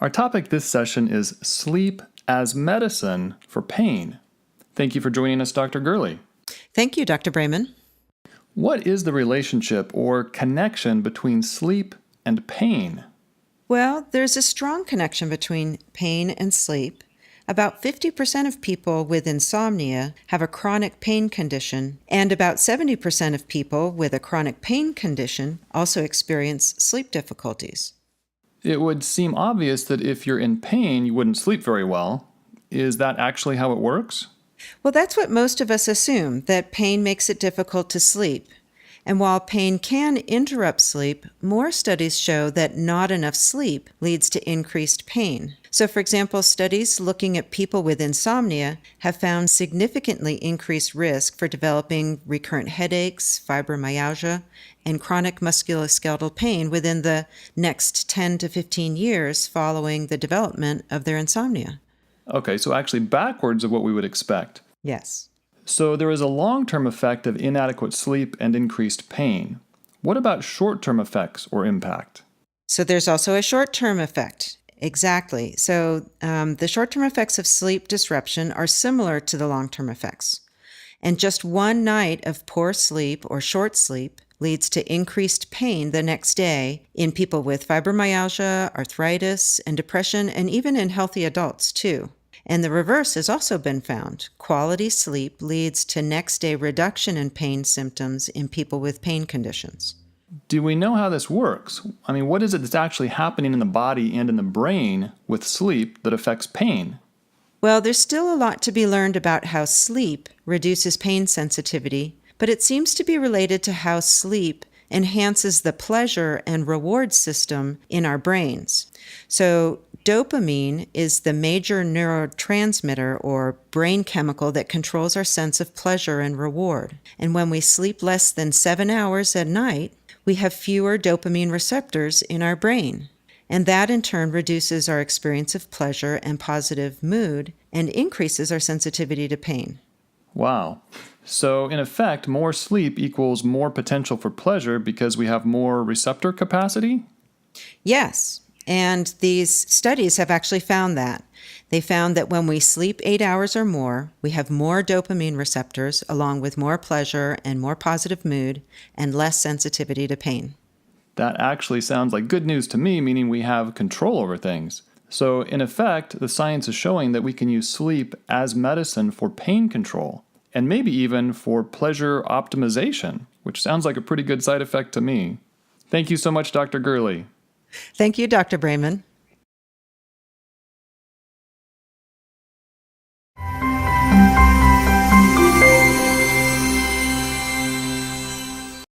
Our topic this session is sleep as medicine for pain. Thank you for joining us, Dr. Gurley. Thank you, Dr. Brayman. What is the relationship or connection between sleep and pain? Well, there's a strong connection between pain and sleep. About 50% of people with insomnia have a chronic pain condition, and about 70% of people with a chronic pain condition also experience sleep difficulties. It would seem obvious that if you're in pain, you wouldn't sleep very well. Is that actually how it works? Well, that's what most of us assume, that pain makes it difficult to sleep. And while pain can interrupt sleep, more studies show that not enough sleep leads to increased pain. So, for example, studies looking at people with insomnia have found significantly increased risk for developing recurrent headaches, fibromyalgia, and chronic musculoskeletal pain within the next 10 to 15 years following the development of their insomnia. Okay, so actually backwards of what we would expect. Yes. So there is a long-term effect of inadequate sleep and increased pain. What about short-term effects or impact? So there's also a short-term effect. Exactly. So the short-term effects of sleep disruption are similar to the long-term effects. And just one night of poor sleep or short sleep leads to increased pain the next day in people with fibromyalgia, arthritis, and depression, and even in healthy adults too. And the reverse has also been found. Quality sleep leads to next-day reduction in pain symptoms in people with pain conditions. Do we know how this works? I mean, what is it that's actually happening in the body and in the brain with sleep that affects pain? Well, there's still a lot to be learned about how sleep reduces pain sensitivity, but it seems to be related to how sleep enhances the pleasure and reward system in our brains. So dopamine is the major neurotransmitter or brain chemical that controls our sense of pleasure and reward. And when we sleep less than 7 hours at night, we have fewer dopamine receptors in our brain. And that in turn reduces our experience of pleasure and positive mood and increases our sensitivity to pain. Wow. So in effect, more sleep equals more potential for pleasure because we have more receptor capacity? Yes. And these studies have actually found that. They found that when we sleep 8 hours or more, we have more dopamine receptors, along with more pleasure and more positive mood, and less sensitivity to pain. That actually sounds like good news to me, meaning we have control over things. So in effect, the science is showing that we can use sleep as medicine for pain control, and maybe even for pleasure optimization, which sounds like a pretty good side effect to me. Thank you so much, Dr. Gurley. Thank you, Dr. Brayman.